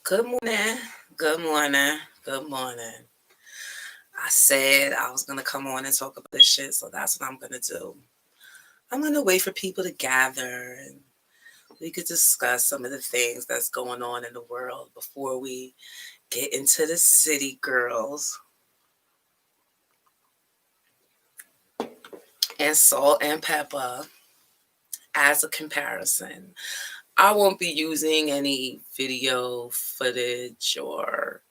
Good morning. Good morning. Good morning. I said I was going to come on and talk about this shit, so that's what I'm going to do. I'm going to wait for people to gather and we could discuss some of the things that's going on in the world before we get into the city girls and Salt and Peppa as a comparison. I won't be using any video footage or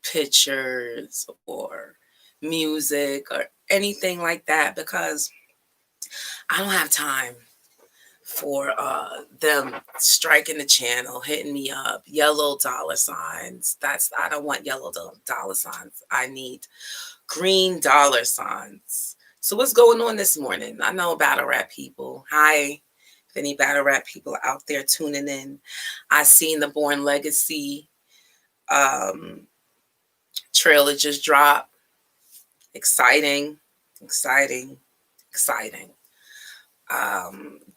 pictures or music or anything like that because I don't have time for them striking the channel, hitting me up, yellow dollar signs. I don't want yellow dollar signs. I need green dollar signs. So what's going on this morning? I know battle rap people. Hi, if any battle rap people out there tuning in. I seen the Born Legacy um, trailer just drop. Exciting, exciting, exciting.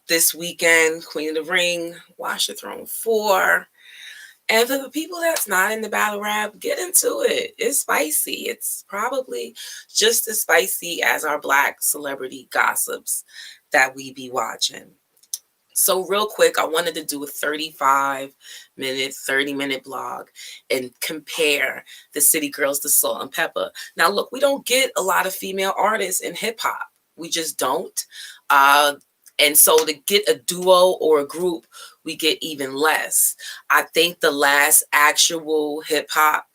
This weekend, Queen of the Ring, Watch the Throne 4. And for the people that's not in the battle rap, get into it. It's spicy. It's probably just as spicy as our black celebrity gossips that we be watching. So real quick, I wanted to do a 35-minute, 30-minute blog and compare the City Girls to Salt and Peppa. Now, look, we don't get a lot of female artists in hip hop. We just don't. And so to get a duo or a group, we get even less. I think the last actual hip hop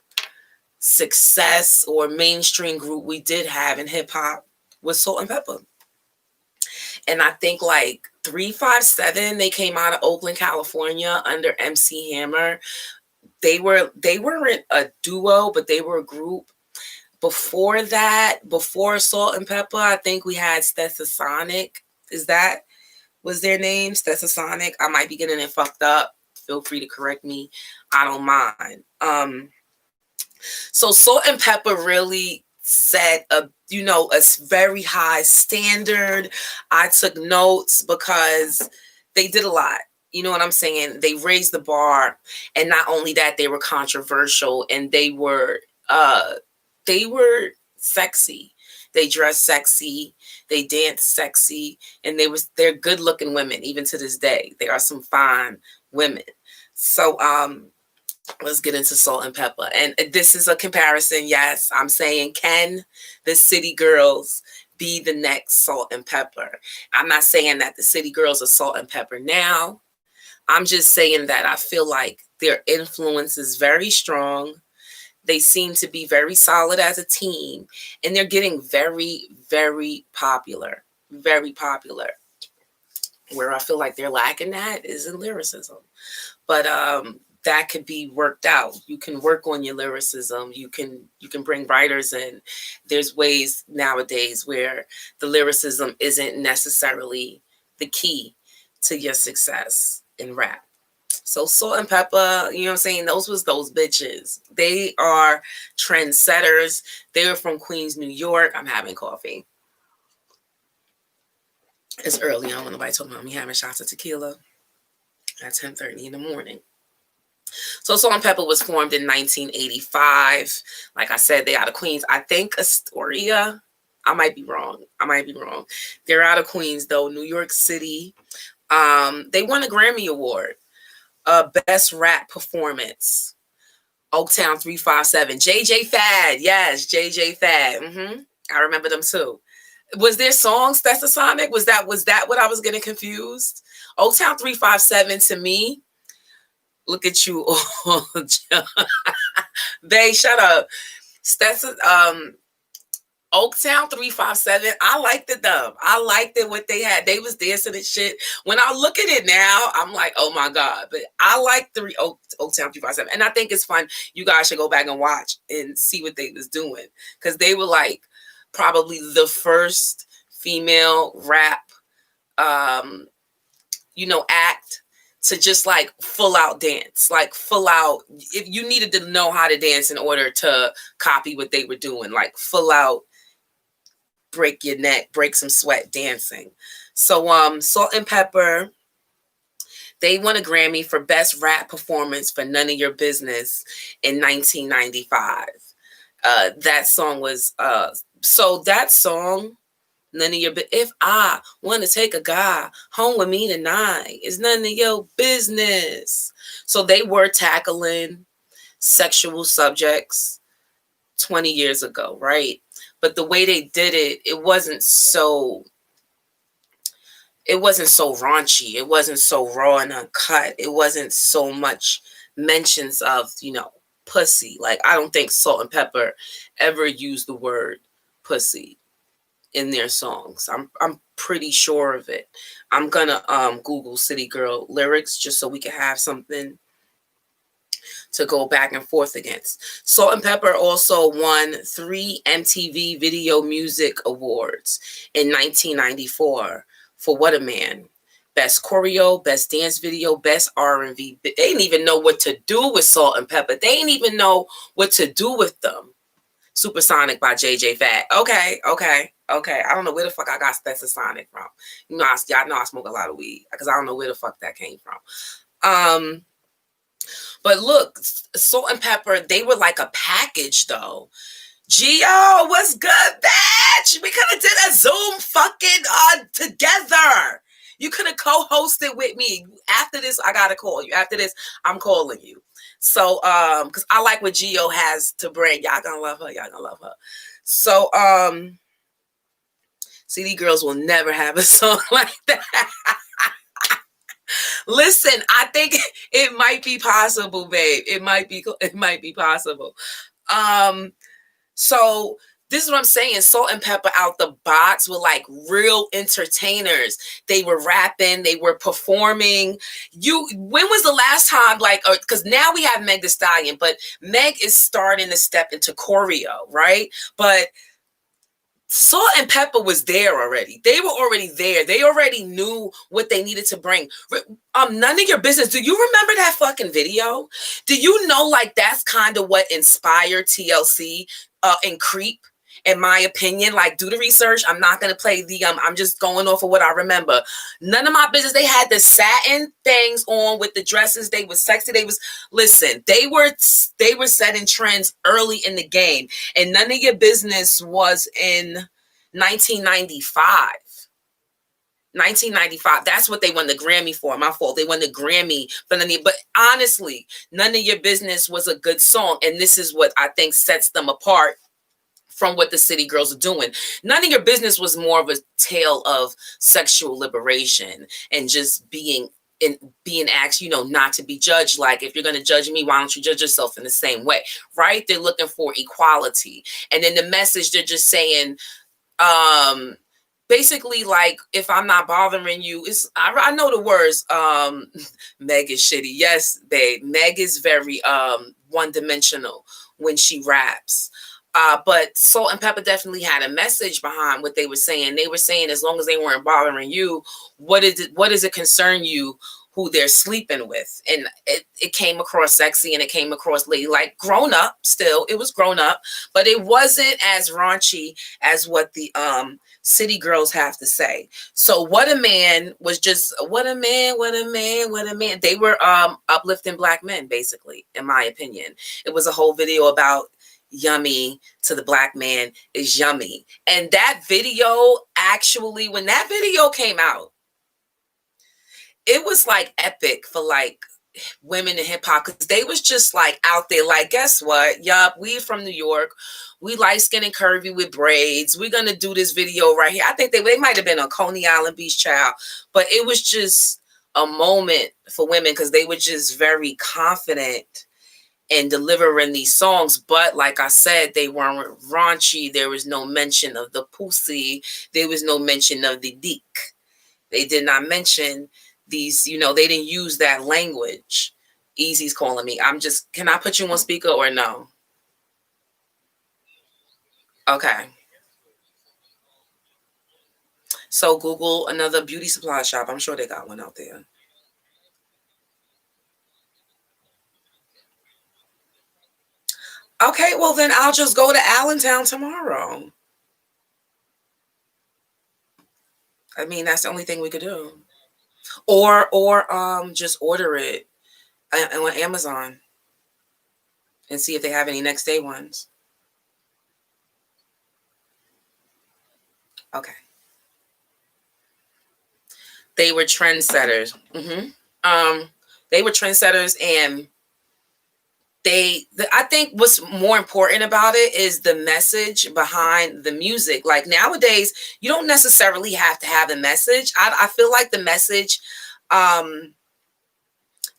success or mainstream group we did have in hip hop was Salt and Peppa. And I think like 357, they came out of Oakland, California under MC Hammer. They weren't a duo, but they were a group. Before that, before Salt and Peppa, I think we had Stetsasonic. Was their name Stetsasonic? I might be getting it fucked up. Feel free to correct me. I don't mind. So Salt and Peppa really set a very high standard. I took notes because they did a lot. You know what I'm saying? They raised the bar, and not only that, they were controversial and they were sexy. They dressed sexy, they danced sexy, and they're good looking women even to this day. They are some fine women. So let's get into Salt and Peppa. And this is a comparison. Yes, I'm saying, can the City Girls be the next Salt and Pepper? I'm not saying that the City Girls are Salt and Pepper now. I'm just saying that I feel like their influence is very strong. They seem to be very solid as a team, and they're getting very, very popular. Very popular. Where I feel like they're lacking at is in lyricism. But that could be worked out. You can work on your lyricism. You can bring writers in. There's ways nowadays where the lyricism isn't necessarily the key to your success in rap. So Salt and Peppa, you know what I'm saying? Those bitches. They are trendsetters. They were from Queens, New York. I'm having coffee. It's early. I don't want nobody talking about me having shots of tequila at 10:30 in the morning. So Salt and Peppa was formed in 1985. Like I said, they out of Queens. I think Astoria. I might be wrong. They're out of Queens, though. New York City. They won a Grammy Award. Best rap performance. Oaktown 357. JJ Fad. Yes, JJ Fad. I remember them too. Was their song Stetsasonic? Was that what I was getting confused? Oaktown 357 to me. Look at you all. They shut up. Oaktown 357. I liked it though. I liked it what they had. They was dancing and shit. When I look at it now, I'm like, oh my God. But I like Oaktown 357. And I think it's fun. You guys should go back and watch and see what they was doing. Because they were like probably the first female rap act to just like full out dance, like full out. If you needed to know how to dance in order to copy what they were doing, like full out, break your neck, break some sweat dancing. So Salt and Pepper, They won a Grammy for Best Rap Performance for None of Your Business in 1995. That song was so that song, none of your if I want to take a guy home with me tonight, it's none of your business. So they were tackling sexual subjects 20 years ago, right? But the way they did it, it wasn't so raunchy. It wasn't so raw and uncut. It wasn't so much mentions of, pussy. Like, I don't think Salt and Pepper ever used the word pussy in their songs. I'm pretty sure of it. I'm gonna Google City Girl lyrics just so we can have something to go back and forth against. Salt and Pepper also won 3 MTV Video Music Awards in 1994 for What a Man. Best choreo, best dance video, best R&B. They didn't even know what to do with Salt and Pepper. They didn't even know what to do with them. Supersonic by JJ Fad. Okay. I don't know where the fuck I got Stetsasonic from. Y'all know I smoke a lot of weed because I don't know where the fuck that came from. But look, Salt and Pepper, they were like a package though. Gio, what's good, bitch? We could have did a Zoom fucking together. You could have co-hosted with me. After this, I gotta call you. After this, I'm calling you. So, because I like what Gio has to bring. Y'all gonna love her. Y'all gonna love her. So, CD Girls will never have a song like that. Listen, I think it might be possible, babe. It might be possible. So this is what I'm saying. Salt and Pepper out the box were like real entertainers. They were rapping, they were performing. When was the last time, like, because now we have Meg Thee Stallion, but Meg is starting to step into choreo, right? But Salt and Pepper was there already. They were already there. They already knew what they needed to bring. None of your business. Do you remember that fucking video? Do you know, like, that's kind of what inspired TLC and Creep, in my opinion? Like, do the research. I'm not going to play I'm just going off of what I remember. None of my business. They had the satin things on with the dresses. They were sexy. Listen, they were setting trends early in the game. And None of Your Business was in 1995. 1995. That's what they won the Grammy for. My fault. They won the Grammy for but honestly, None of Your Business was a good song. And this is what I think sets them apart from what the City Girls are doing. None of Your Business was more of a tale of sexual liberation and just being asked, not to be judged. Like, if you're going to judge me, why don't you judge yourself in the same way, right? They're looking for equality. And then the message, they're just saying, basically, like, if I'm not bothering you, I know the words. Meg is shitty. Yes, babe. Meg is very one-dimensional when she raps. But Salt and Pepper definitely had a message behind what they were saying. They were saying, as long as they weren't bothering you, what does it concern you who they're sleeping with? And it came across sexy, and it came across ladylike, grown up. Still, it was grown up, but it wasn't as raunchy as what the City Girls have to say. So What a Man was just what a man. They were uplifting Black men, basically, in my opinion. It was a whole video about yummy to the Black man is yummy. And that video, actually, when that video came out, it was like epic for like women in hip hop, because they was just like out there like, guess what? Yup, we from New York. We light skinned and curvy with braids. We're gonna do this video right here. I think they might have been on Coney Island Beach, child, but it was just a moment for women because they were just very confident and delivering these songs. But like I said, they weren't raunchy. There was no mention of the pussy. There was no mention of the dick. They did not mention these, they didn't use that language. Easy's calling me. Can I put you on speaker or no? Okay. So Google another beauty supply shop. I'm sure they got one out there. Okay, well then I'll just go to Allentown tomorrow. I mean, that's the only thing we could do. Or just order it on Amazon and see if they have any next day ones. Okay. They were trendsetters. They were trendsetters, and I think what's more important about it is the message behind the music. Like nowadays, you don't necessarily have to have a message. I feel like the message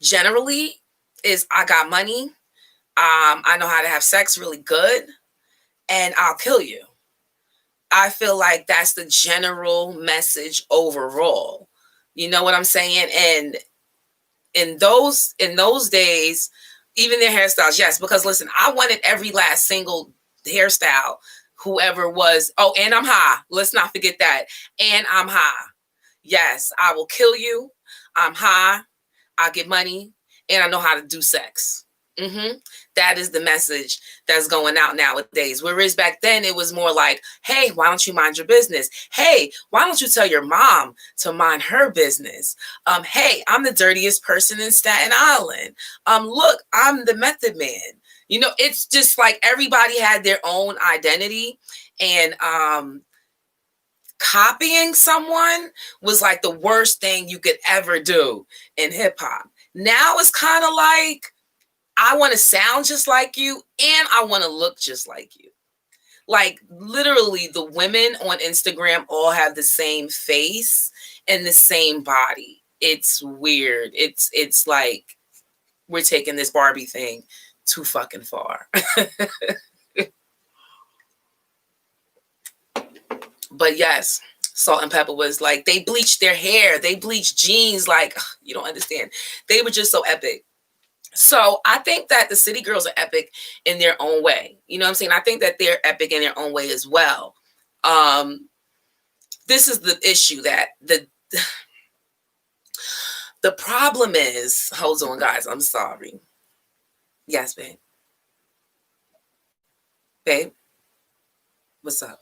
generally is I got money, I know how to have sex really good, and I'll kill you. I feel like that's the general message overall. You know what I'm saying? And in those days, even their hairstyles, yes, because listen, I wanted every last single hairstyle, whoever was. Oh, and I'm high. Let's not forget that. And I'm high. Yes, I will kill you. I'm high. I get money, and I know how to do sex. That is the message that's going out nowadays. Whereas back then it was more like, hey, why don't you mind your business? Hey, why don't you tell your mom to mind her business? Hey, I'm the dirtiest person in Staten Island. Look, I'm the Method Man. You know, it's just like everybody had their own identity, and copying someone was like the worst thing you could ever do in hip hop. Now it's kind of like, I want to sound just like you, and I want to look just like you. Like literally the women on Instagram all have the same face and the same body. It's weird. It's like we're taking this Barbie thing too fucking far. But yes, Salt and Pepper was like, they bleached their hair, they bleached jeans, like you don't understand. They were just so epic. So I think that the City Girls are epic in their own way. You know what I'm saying? I think that they're epic in their own way as well. This is the issue that the problem is, hold on guys, I'm sorry. Yes, babe. Babe, what's up?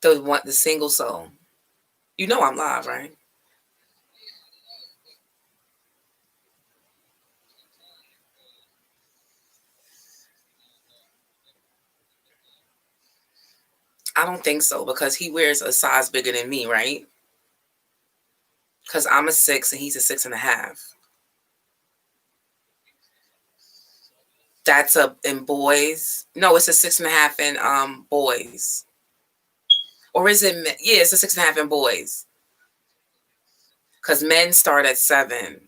The single soul. You know I'm live, right? I don't think so, because he wears a size bigger than me, right? Because I'm a 6 and he's a 6.5. That's a in boys. No, it's a 6.5 in boys. Or is it? Yeah, it's a 6.5 in boys. Because men start at 7.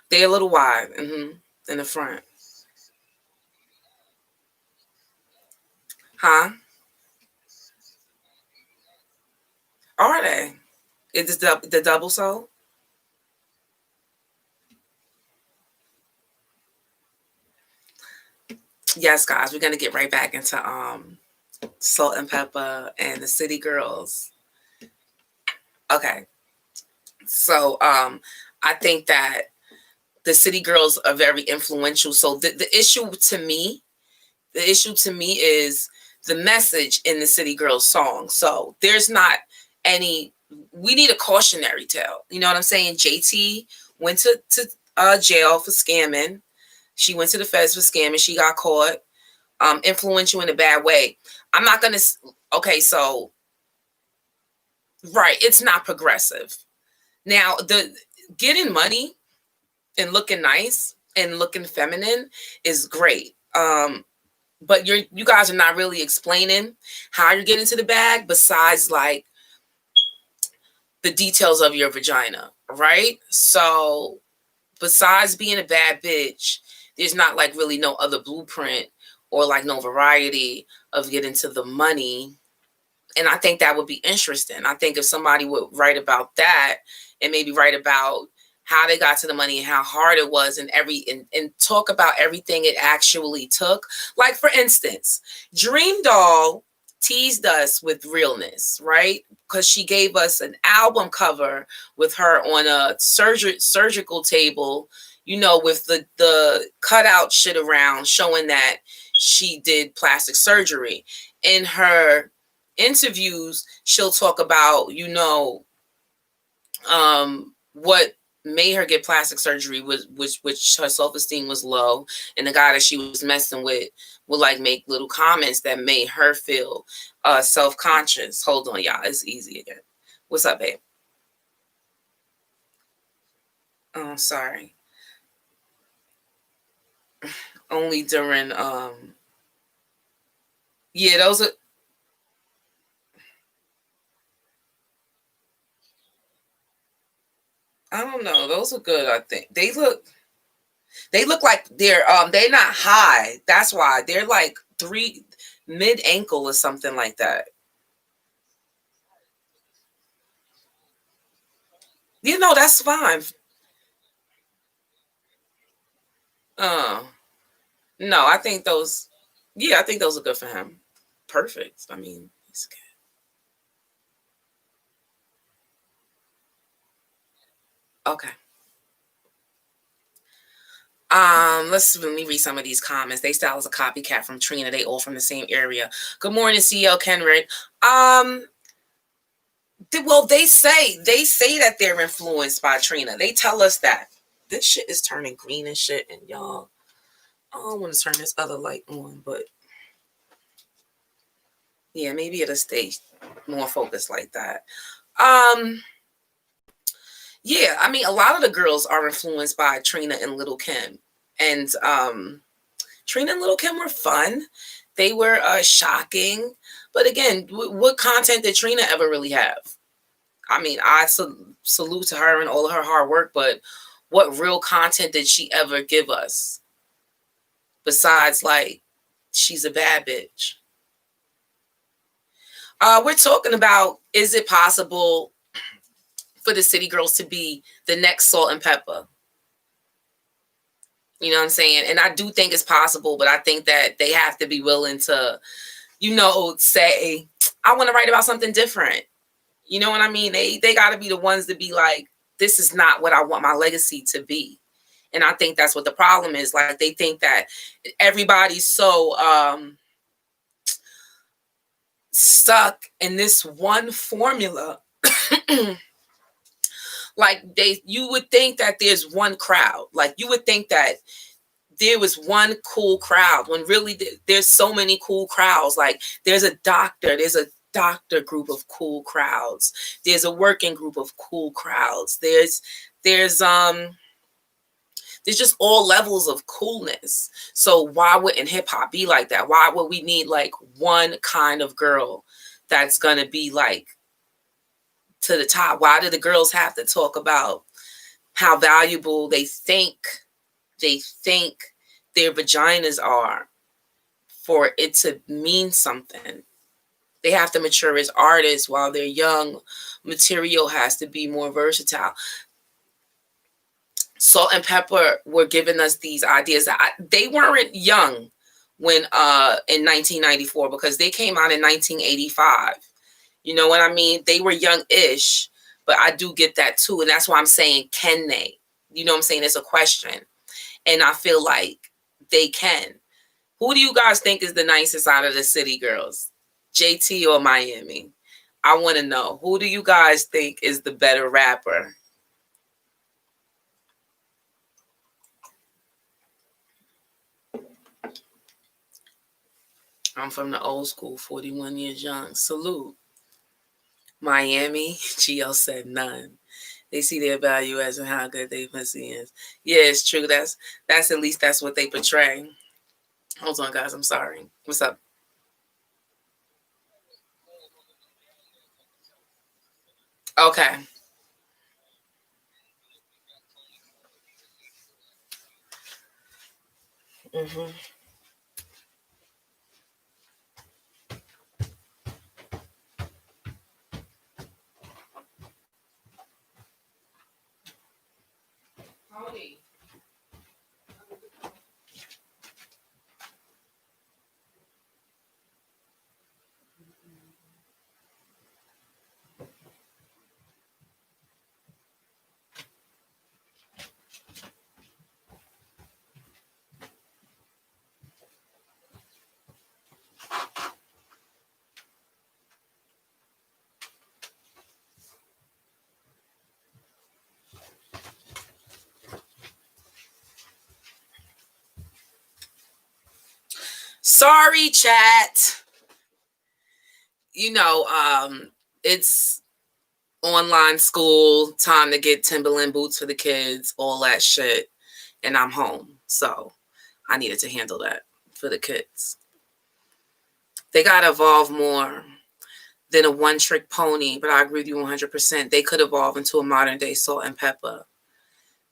They're a little wide, in the front. Huh? Are they? Is the double sole? Yes, guys, we're gonna get right back into Salt and Pepper and the City Girls. Okay, so I think that the City Girls are very influential. So the issue to me is the message in the City Girls song. So there's not any. We need a cautionary tale. You know what I'm saying? JT went to jail for scamming. She went to the feds for scamming. She got caught. Influential in a bad way. I'm not gonna. Okay, so right, it's not progressive. Now the getting money and looking nice and looking feminine is great. But you guys are not really explaining how you're getting to the bag besides like the details of your vagina, right? So besides being a bad bitch, there's not like really no other blueprint or like no variety of getting to the money. And I think that would be interesting. I think if somebody would write about that and maybe write about how they got to the money and how hard it was and talk about everything it actually took. Like for instance, Dream Doll teased us with realness, right? Because she gave us an album cover with her on a surgical table, with the cutout shit around, showing that she did plastic surgery. In her interviews, she'll talk about, what made her get plastic surgery was which her self-esteem was low, and the guy that she was messing with would like make little comments that made her feel self-conscious. Hold on, y'all, it's easy again. What's up, babe? Oh, sorry. Only during yeah, those are, I don't know, those are good. I think they look like they're not high. That's why they're like three mid ankle or something like that. That's fine. Oh, no, I think those, yeah, I think those are good for him. Perfect. I mean, he's good. Okay. Let me read some of these comments. They style as a copycat from Trina. They all from the same area. Good morning, CEO Kenrick. Um, well, they say that they're influenced by Trina. They tell us that. This shit is turning green and shit, and y'all, I don't want to turn this other light on, but yeah, maybe it'll stay more focused like that. Um, Yeah, I mean, a lot of the girls are influenced by Trina and Little Kim, and Trina and Little Kim were fun. They were shocking, but again, what content did Trina ever really have? I mean, I salute to her and all of her hard work, but what real content did she ever give us besides like she's a bad bitch? We're talking about, is it possible for the City Girls to be the next Salt and Pepper? You know what I'm saying? And I do think it's possible, but I think that they have to be willing to, say, I want to write about something different. You know what I mean? They got to be the ones to be like, this is not what I want my legacy to be. And I think that's what the problem is. Like, they think that everybody's so stuck in this one formula. Like, you would think that there's one crowd. Like, you would think that there was one cool crowd when really there's so many cool crowds. Like, there's a doctor group of cool crowds. There's a working group of cool crowds. There's just all levels of coolness. So why wouldn't hip hop be like that? Why would we need like one kind of girl that's gonna be like to the top? Why do the girls have to talk about how valuable they think their vaginas are for it to mean something? They have to mature as artists while they're young. Material has to be more versatile. Salt and Pepper were giving us these ideas. They weren't young when in 1994, because they came out in 1985. You know what I mean? They were young-ish, but I do get that too. And that's why I'm saying, can they? You know what I'm saying? It's a question. And I feel like they can. Who do you guys think is the nicest out of the City Girls? JT or Miami? I want to know. Who do you guys think is the better rapper? I'm from the old school, 41 years young. Salute. Miami, GL said none. They see their value as in how good they pussy is. Yeah, it's true. That's at least that's what they portray. Hold on, guys. I'm sorry. What's up? Okay. Mm-hmm. Howdy. Sorry, chat. You know, it's online school, time to get Timberland boots for the kids, all that shit. And I'm home. So I needed to handle that for the kids. They got to evolve more than a one-trick pony, but I agree with you 100%. They could evolve into a modern-day Salt and Pepper.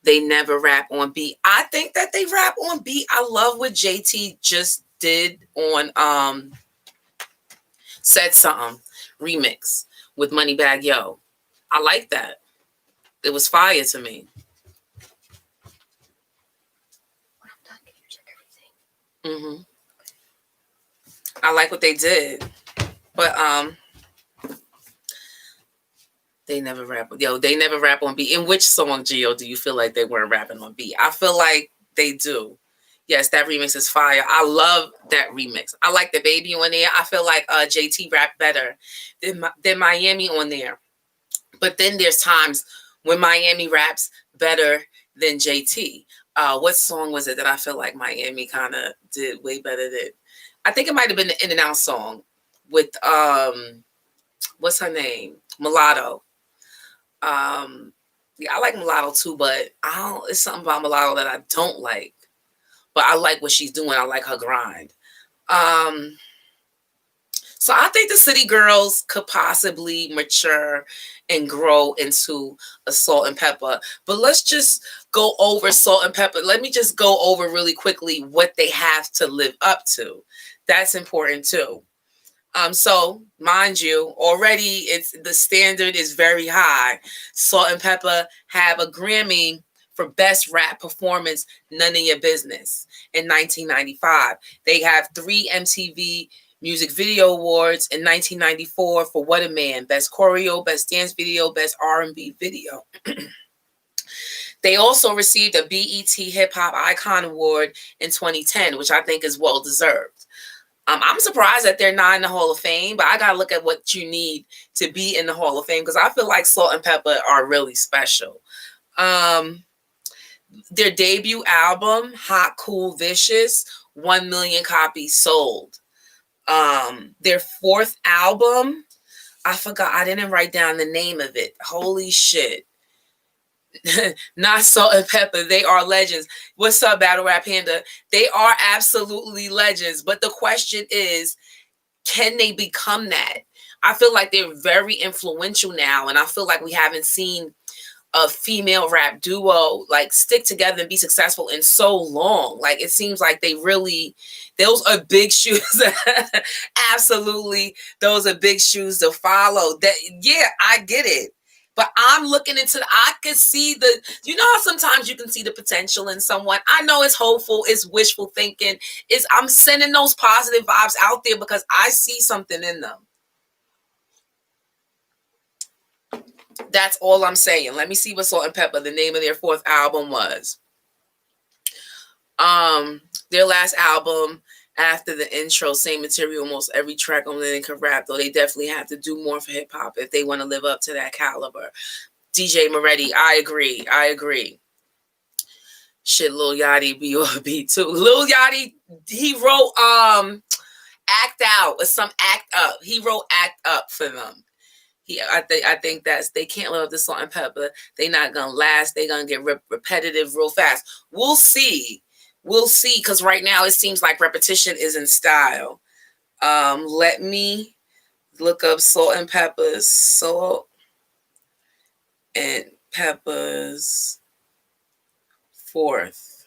They never rap on beat. I think that they rap on beat. I love what JT just did on Said Something remix with Moneybagg Yo. I like that. It was fire to me. When I'm done, can you check everything? I like what they did. But they never rap. They never rap on beat. In which song, Gio, do you feel like they weren't rapping on beat? I feel like they do. Yes, that remix is fire. I love that remix. I like the baby on there. I feel like JT rapped better than Miami on there. But then there's times when Miami raps better than JT. What song was it that I feel like Miami kind of did way better than? I think it might have been the In and Out song with what's her name? Mulatto. Yeah, I like Mulatto too, but it's something about Mulatto that I don't like. But I like what she's doing. I like her grind. So I think the City Girls could possibly mature and grow into a Salt and Pepper. But let's just go over Salt and Pepper. Let me just go over really quickly what they have to live up to. That's important too. So mind you, already the standard is very high. Salt and Pepper have a Grammy for Best Rap Performance, None of Your Business in 1995. They have 3 MTV Music Video Awards in 1994 for What a Man, Best Choreo, Best Dance Video, Best R&B Video. They also received a BET Hip Hop Icon Award in 2010, which I think is well deserved. I'm surprised that they're not in the Hall of Fame, but I got to look at what you need to be in the Hall of Fame because I feel like Salt and Pepper are really special. Their debut album, Hot, Cool, Vicious, 1 million copies sold. Their 4th album, I forgot, I didn't write down the name of it. Holy shit. Not Salt and Pepper. They are legends. What's up, Battle Rap Panda? They are absolutely legends. But the question is, can they become that? I feel like they're very influential now. And I feel like we haven't seen a female rap duo like stick together and be successful in so long. Like it seems like those are big shoes. Absolutely. Those are big shoes to follow. Yeah, I get it. But I'm looking into I could see how sometimes you can see the potential in someone. I know it's hopeful, it's wishful thinking. I'm sending those positive vibes out there because I see something in them. That's all I'm saying. Let me see what Salt and Pepper, the name of their 4th album was. Their last album, after the intro, same material, almost every track on it can rap, though they definitely have to do more for hip hop if they want to live up to that caliber. DJ Moretti, I agree. Shit, Lil Yachty B.O.B. too. Lil Yachty, he wrote Act Out or some Act Up. He wrote Act Up for them. I think they can't live up to Salt and Pepper. They're not gonna last. They're gonna get repetitive real fast. We'll see, because right now it seems like repetition is in style. Let me look up Salt and Pepper's Salt and Pepper's 4th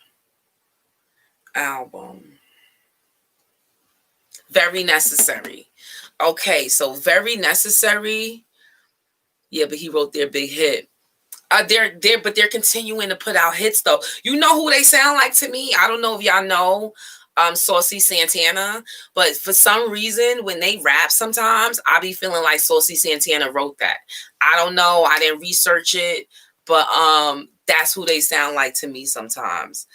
album. Very Necessary. Okay, so Very Necessary. Yeah, but he wrote their big hit. They're continuing to put out hits though. You know who they sound like to me? I don't know if y'all know Saucy Santana, but for some reason when they rap sometimes I be feeling like Saucy Santana wrote that. I don't know. I didn't research it, but that's who they sound like to me sometimes.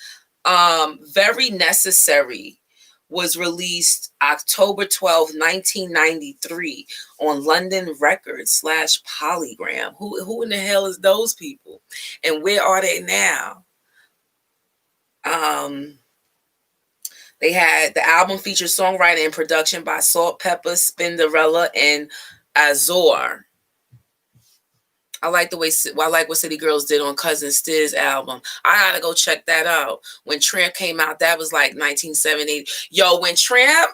Very Necessary was released October 12th, 1993 on London Records /Polygram. Who in the hell is those people? And where are they now? They had the album featured songwriting and production by Salt Pepper, Spinderella, and Azor. I like the way I like what City Girls did on Cousin Stiz album. I gotta go check that out. When Tramp came out, that was like 1970. Yo, when Tramp,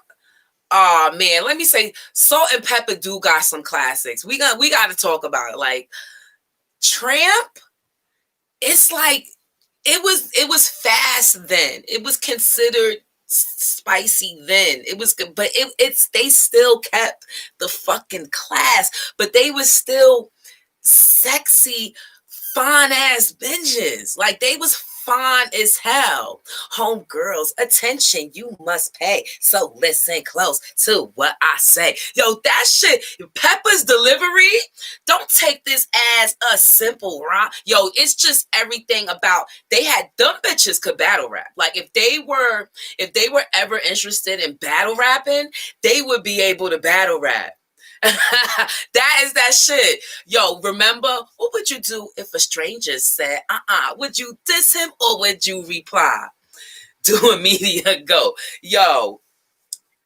oh man, let me say, Salt and Pepper do got some classics. We got to talk about it. Like Tramp, it's like it was fast then. It was considered spicy then. It was good, but it's they still kept the fucking class, but they was still sexy, fine ass binges. Like they was fine as hell. Homegirls, attention, you must pay. So listen close to what I say. Yo, that shit, Peppa's delivery, don't take this as a simple rhyme. Yo, it's just everything about they had them bitches could battle rap. Like if they were ever interested in battle rapping, they would be able to battle rap. That is that shit. Yo, remember, what would you do if a stranger said, would you diss him or would you reply? Do a media go. Yo,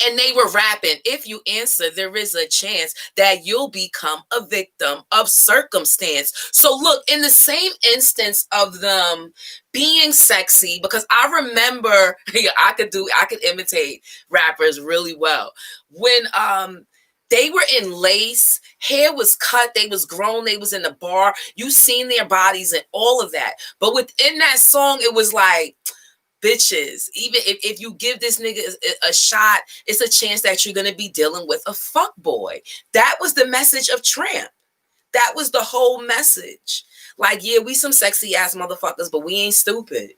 and they were rapping, if you answer, there is a chance that you'll become a victim of circumstance. So look, in the same instance of them being sexy, because I remember I could imitate rappers really well. When they were in lace, hair was cut, they was grown, they was in the bar, you seen their bodies and all of that. But within that song, it was like, bitches, even if you give this nigga a shot, it's a chance that you're going to be dealing with a fuck boy. That was the message of Tramp. That was the whole message. Like, yeah, we some sexy ass motherfuckers, but we ain't stupid.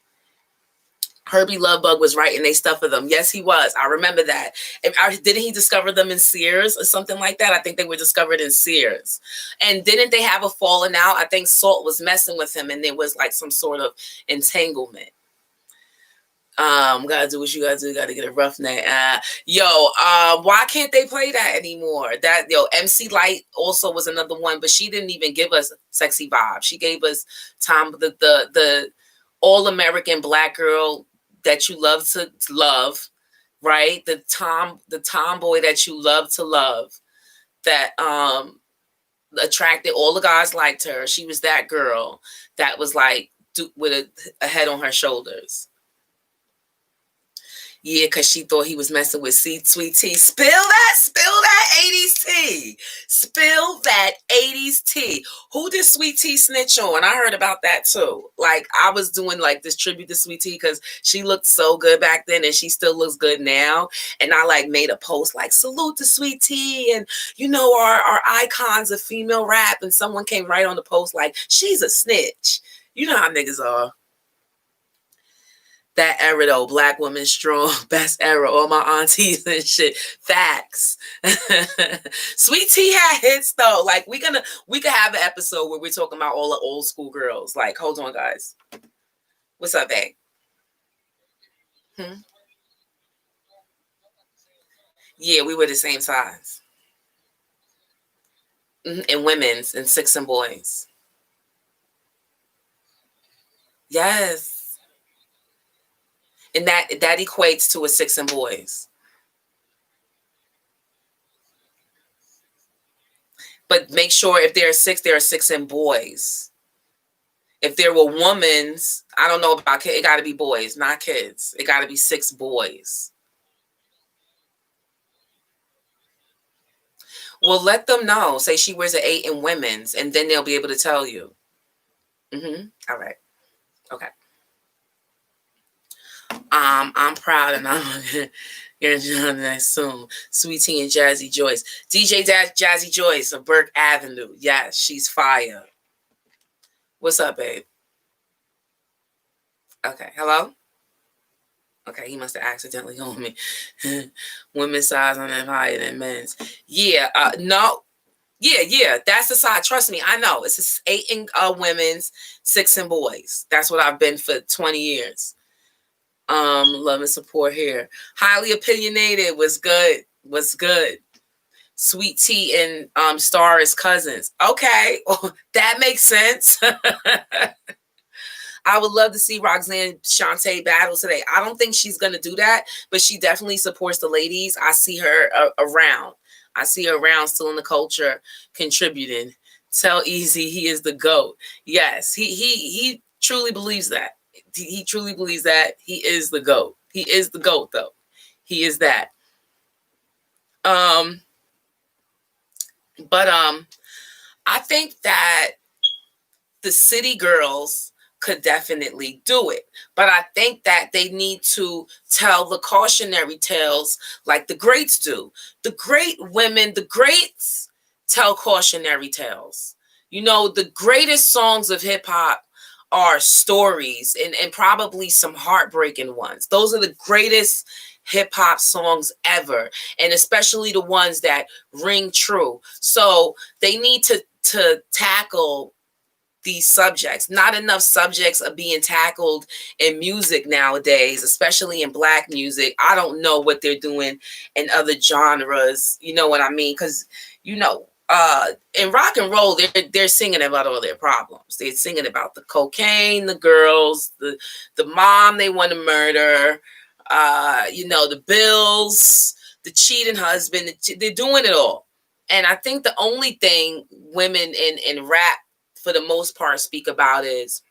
Herbie Lovebug was writing they stuff for them. Yes, he was. I remember that. Didn't he discover them in Sears or something like that? I think they were discovered in Sears. And didn't they have a falling out? I think Salt was messing with him and there was like some sort of entanglement. Gotta do what you gotta do. Gotta get a rough neck. Why can't they play that anymore? MC Light also was another one, but she didn't even give us sexy vibe. She gave us the all American black girl that you love to love, right? The tomboy that you love to love, that attracted all the guys liked her. She was that girl that was like with a head on her shoulders. Yeah, because she thought he was messing with Sweet Tea. Spill that 80s tea. Spill that 80s tea. Who did Sweet Tea snitch on? I heard about that too. Like, I was doing like this tribute to Sweet Tea because she looked so good back then and she still looks good now. And I like made a post like, salute to Sweet Tea and, you know, our icons of female rap. And someone came right on the post like, she's a snitch. You know how niggas are. That era though, Black Woman Strong, best era, all my aunties and shit. Facts. Sweet Tea had hits though. Like we could have an episode where we're talking about all the old school girls. Like, hold on, guys. What's up, babe? Yeah, we were the same size. And women's and six and boys. Yes. And that equates to a six and boys. But make sure if there are six and boys. If there were women's, I don't know about kids. It got to be boys, not kids. It got to be six boys. Well, let them know. Say she wears an 8 in women's, and then they'll be able to tell you. All right. Okay. I'm proud and I'm gonna join that soon. Sweet Tea and Jazzy Joyce. DJ Jazzy Joyce of Burke Avenue. Yes, she's fire. What's up, babe? Okay, hello? Okay, he must have accidentally on me. Women's size on them higher than men's. Yeah, no. Yeah, that's the side. Trust me, I know. It's 8 in women's, 6 in boys. That's what I've been for 20 years. Love and support here. Highly opinionated was good. Sweet Tea and Star is cousins. Okay, that makes sense. I would love to see Roxanne Shantae battle today. I don't think she's gonna do that, but she definitely supports the ladies. I see her around. I see her around, still in the culture, contributing. Tell Easy he is the GOAT. Yes, he truly believes that. He truly believes that he is the GOAT. He is the GOAT, though. He is that. But I think that the city girls could definitely do it. But I think that they need to tell the cautionary tales like the greats do. The great women, the greats tell cautionary tales. You know, the greatest songs of hip hop are stories, and probably some heartbreaking ones. Those are the greatest hip hop songs ever, and especially the ones that ring true. So they need to tackle these subjects. Not enough subjects are being tackled in music nowadays, especially in Black music. I don't know what they're doing in other genres. You know what I mean? Because in rock and roll, they're singing about all their problems. They're singing about the cocaine, the girls, the mom they want to murder, the bills, the cheating husband. They're doing it all. And I think the only thing women in rap for the most part speak about is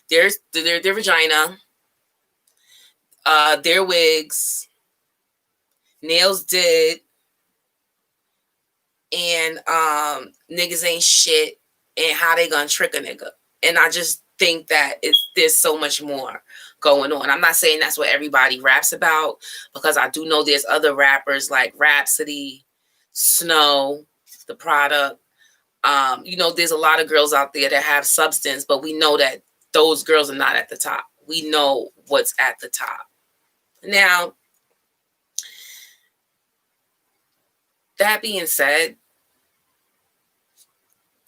their vagina, their wigs, nails did, and niggas ain't shit, and how they gonna trick a nigga. And I just think that there's so much more going on. I'm not saying that's what everybody raps about, because I do know there's other rappers like Rhapsody, Snow, The Product. There's a lot of girls out there that have substance, but we know that those girls are not at the top. We know what's at the top. Now, that being said,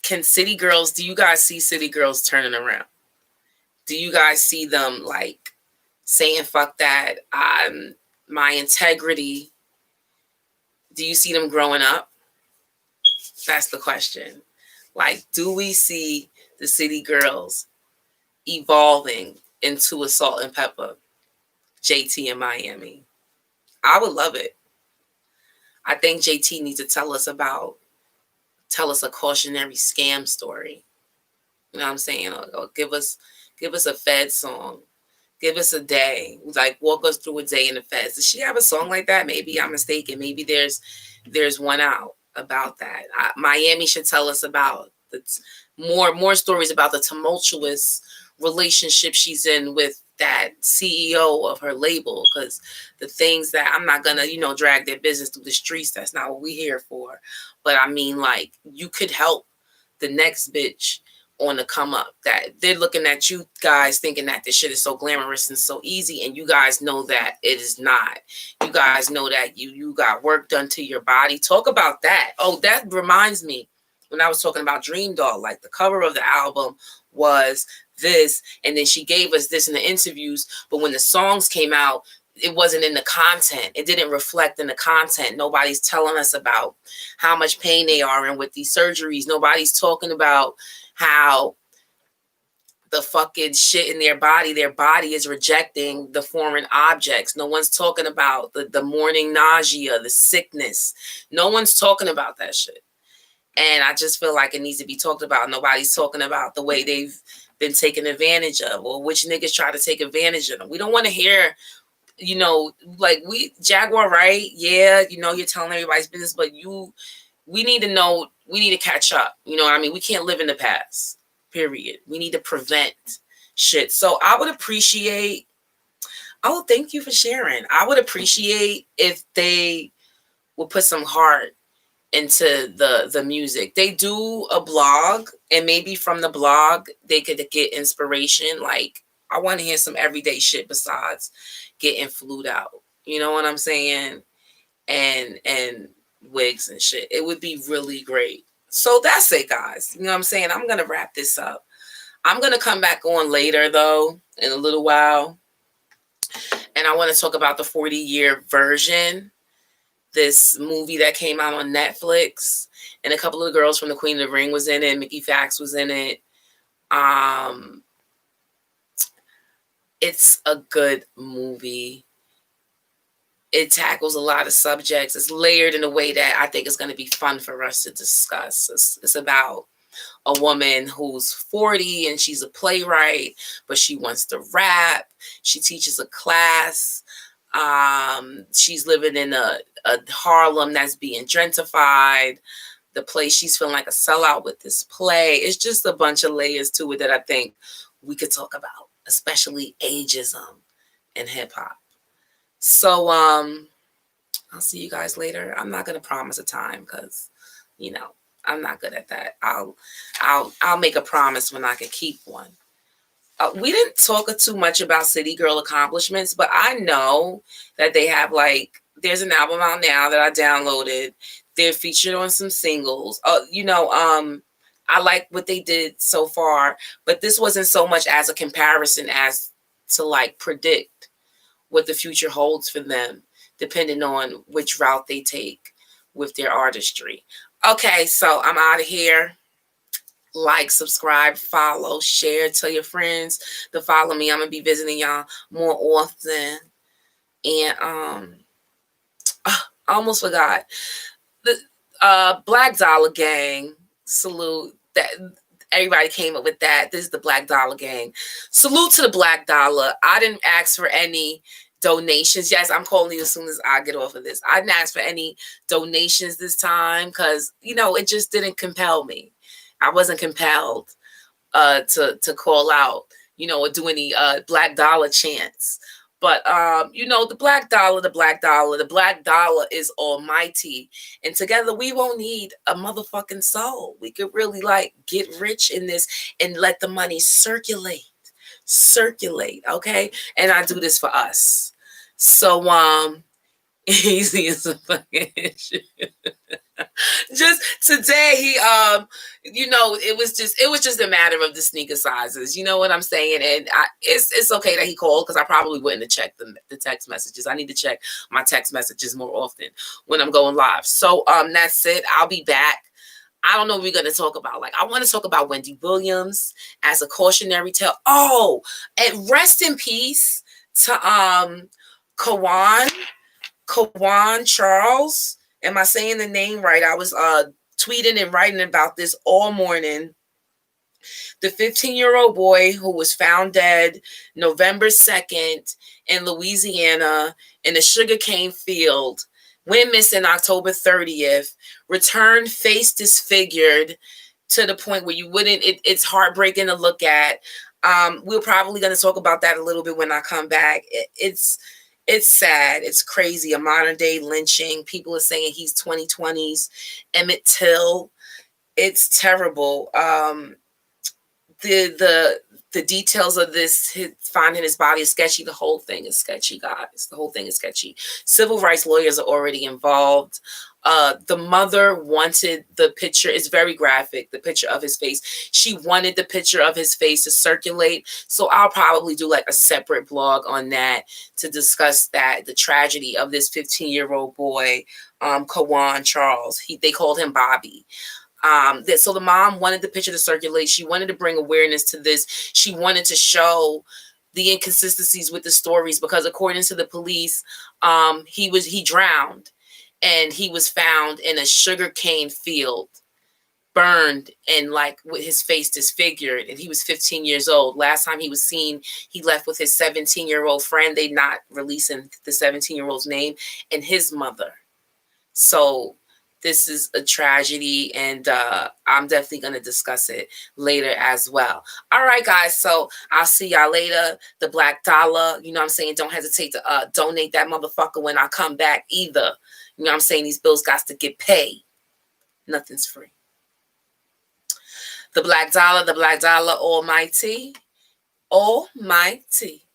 do you guys see city girls turning around? Do you guys see them like saying, fuck that, my integrity? Do you see them growing up? That's the question. Like, do we see the city girls evolving into a Salt and Pepper, JT in Miami? I would love it. I think JT needs to tell us a cautionary scam story. You know what I'm saying? Or give us a Fed song. Give us a day. Like, walk us through a day in the Feds. Does she have a song like that? Maybe I'm mistaken. Maybe there's one out about that. Miami should tell us about more stories about the tumultuous relationship she's in with that CEO of her label, because the things that, I'm not gonna drag their business through the streets. That's not what we're here for. But I mean, like, you could help the next bitch on the come up, that they're looking at you guys thinking that this shit is so glamorous and so easy, and you guys know that it is not. You guys know that you got work done to your body. Talk about that. Oh, that reminds me, when I was talking about Dream Doll, like, the cover of the album was this, and then she gave us this in the interviews, but when the songs came out, it wasn't in the content. It didn't reflect in the content. Nobody's telling us about how much pain they are in with these surgeries. Nobody's talking about how the fucking shit in their body is rejecting the foreign objects. No one's talking about the morning nausea, the sickness. No one's talking about that shit. And I just feel like it needs to be talked about. Nobody's talking about the way they've been taken advantage of, or which niggas try to take advantage of them. We don't want to hear, like, Jaguar, right? Yeah, you're telling everybody's business, but we need to know, we need to catch up. You know what I mean? We can't live in the past, period. We need to prevent shit. So I would appreciate, thank you for sharing. I would appreciate if they would put some heart into the music. They do a blog, and maybe from the blog they could get inspiration. Like, I want to hear some everyday shit besides getting flued out. You know what I'm saying? And wigs and shit. It would be really great. So that's it, guys. You know what I'm saying? I'm gonna wrap this up. I'm gonna come back on later, though, in a little while, and I want to talk about the 40-year version, this movie that came out on Netflix, and a couple of the girls from the Queen of the Ring was in it. Mickey Fax was in it. It's a good movie. It tackles a lot of subjects. It's layered in a way that I think is going to be fun for us to discuss. It's about a woman who's 40 and she's a playwright, but she wants to rap. She teaches a class. She's living in a Harlem that's being gentrified. The place, she's feeling like a sellout with this play. It's just a bunch of layers to it that I think we could talk about, especially ageism and hip hop. So I'll see you guys later. I'm not gonna promise a time because, you know, I'm not good at that. I'll make a promise when I can keep one. We didn't talk too much about City Girl accomplishments, but I know that they have like there's an album out now that I downloaded. They're featured on some singles. I like what they did so far, but this wasn't so much as a comparison as to like predict what the future holds for them, depending on which route they take with their artistry. Okay, so I'm out of here. Like, subscribe, follow, share, tell your friends to follow me. I'm gonna be visiting y'all more often. And I almost forgot the Black Dollar Gang. Salute that everybody came up with that. This is the Black Dollar Gang. Salute to the Black Dollar. I didn't ask for any donations. Yes, I'm calling you as soon as I get off of this. I didn't ask for any donations this time because it just didn't compel me. I wasn't compelled to call out, or do any Black Dollar chants. But the Black Dollar, the Black Dollar, the Black Dollar is almighty. And together we won't need a motherfucking soul. We could really get rich in this and let the money circulate. Okay? And I do this for us. So easy as a fucking issue. Just today it was just a matter of the sneaker sizes. You know what I'm saying? And it's okay that he called because I probably wouldn't have checked the text messages. I need to check my text messages more often when I'm going live. So that's it. I'll be back. I don't know what we're going to talk about. I want to talk about Wendy Williams as a cautionary tale. Oh, and rest in peace to Kawan Charles. Am I saying the name right? I was tweeting and writing about this all morning. The 15-year-old boy who was found dead November 2nd in Louisiana in a sugarcane field, went missing October 30th, returned face disfigured to the point where it's heartbreaking to look at. We're probably going to talk about that a little bit when I come back. It's sad. It's crazy. A modern day lynching. People are saying he's 2020s Emmett Till. It's terrible. The details of this finding his body is sketchy. The whole thing is sketchy, guys. The whole thing is sketchy. Civil rights lawyers are already involved. The mother wanted the picture. It's very graphic, the picture of his face. She wanted the picture of his face to circulate. So I'll probably do a separate blog on that to discuss the tragedy of this 15-year-old boy, Kawan Charles. They called him Bobby. So the mom wanted the picture to circulate. She wanted to bring awareness to this. She wanted to show the inconsistencies with the stories because according to the police, he drowned. And he was found in a sugarcane field, burned and with his face disfigured. And he was 15 years old. Last time he was seen, he left with his 17-year-old friend. They not releasing the 17-year-old's name and his mother. So this is a tragedy, and I'm definitely going to discuss it later as well. All right, guys. So I'll see y'all later. The Black Dollar, you know what I'm saying? Don't hesitate to donate that motherfucker when I come back either. You know what I'm saying? These bills got to get paid. Nothing's free. The Black Dollar, almighty. Almighty.